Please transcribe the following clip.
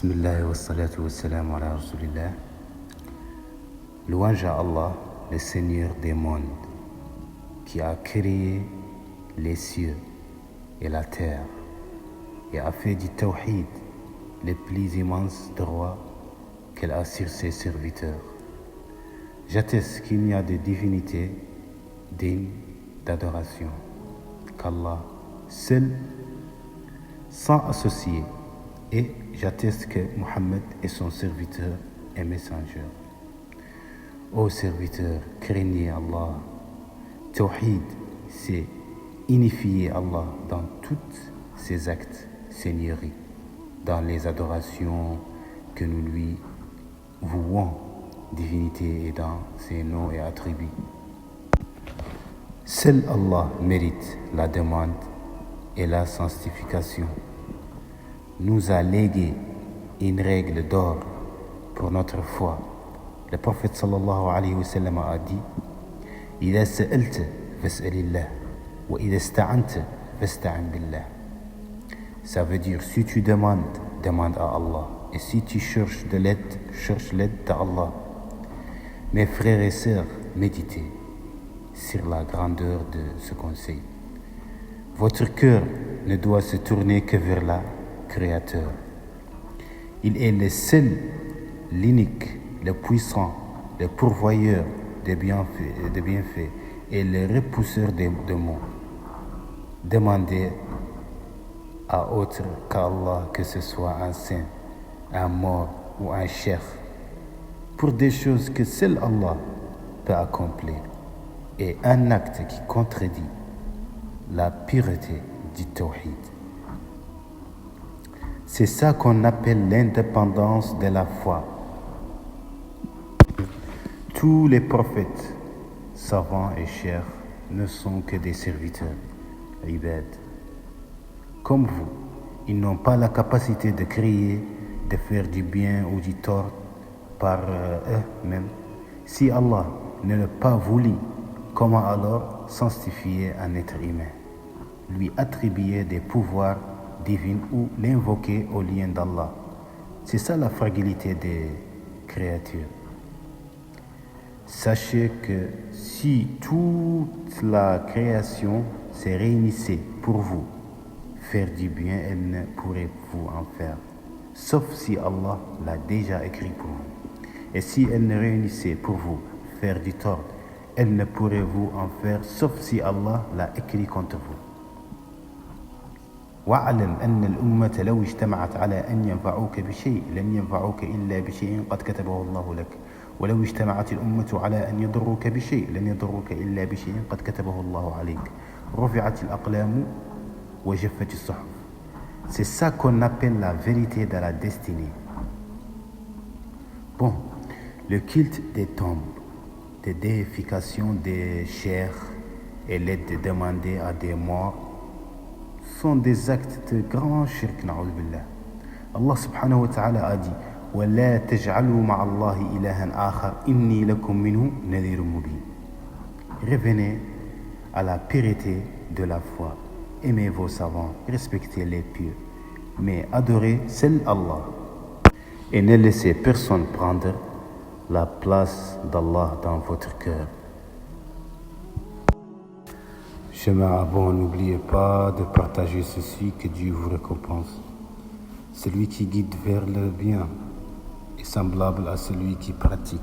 Bismillah wa salatu wa salam ala Rasulillah. Louange à Allah, le Seigneur des mondes, qui a créé les cieux et la terre et a fait du tawhid les plus immenses droits qu'elle a sur ses serviteurs. J'atteste qu'il n'y a de divinité digne d'adoration qu'Allah seul, sans associé, et j'atteste que Mohammed est son serviteur et messenger. Ô serviteurs, craignez Allah. Tawhid, c'est unifier Allah dans tous ses actes seigneuries, dans les adorations que nous lui vouons, divinité et dans ses noms et attributs. Seul Allah mérite la demande et la sanctification. Nous a légué une règle d'or pour notre foi. Le prophète sallallahu alayhi wa sallam a dit: إذا سألت فاسأل الله وإذا استعنت فاستعن بالله. Ça veut dire, si tu demandes, demande à Allah, et si tu cherches de l'aide, cherche l'aide d'Allah. Mes frères et sœurs, méditez sur la grandeur de ce conseil. Votre cœur ne doit se tourner que vers la Créateur. Il est le seul, l'unique, le puissant, le pourvoyeur des bienfaits et le repousseur des maux. Demandez à autre qu'Allah, que ce soit un saint, un mort ou un cheikh, pour des choses que seul Allah peut accomplir, et un acte qui contredit la pureté du tawhid. C'est ça qu'on appelle l'indépendance de la foi. Tous les prophètes, savants et chers, ne sont que des serviteurs, ibad. Comme vous, ils n'ont pas la capacité de créer, de faire du bien ou du tort par eux-mêmes. Si Allah ne l'a pas voulu, comment alors sanctifier un être humain, lui attribuer des pouvoirs divins ou l'invoquer au lien d'Allah? C'est ça la fragilité des créatures. Sachez que si toute la création se réunissait pour vous faire du bien, elle ne pourrait vous en faire, sauf si Allah l'a déjà écrit pour vous. Et si elle ne réunissait pour vous faire du tort, elle ne pourrait vous en faire, sauf si Allah l'a écrit contre vous. واعلم أن الأمة لو اجتمعت على أن ينفعوك بشيء لن ينفعوك إلا بشيء قد كتبه الله لك ولو اجتمعت الأمة على أن يضروك بشيء لن يضروك إلا بشيء قد كتبه الله عليك رفعت الأقلام وجفت الصحف. C'est ça qu'on appelle la vérité de la destinée. Bon, le culte des tombes, des déifications des chers et l'aide de demander à des morts sont des actes de grand shirk, na'udhu billah. Allah subhanahu wa ta'ala a dit: وَلَا تَجْعَلُوا مَعَ اللَّهِ إِلَهًا آخَرَ إِنِّي لَكُمْ مِنْهُ نَذِيرٌ مُبِينٌ. Revenez à la pureté de la foi. Aimez vos savants, respectez les pieux, mais adorez seul Allah. Et ne laissez personne prendre la place d'Allah dans votre cœur. Chemin bon, n'oubliez pas de partager ceci, que Dieu vous récompense. Celui qui guide vers le bien est semblable à celui qui pratique.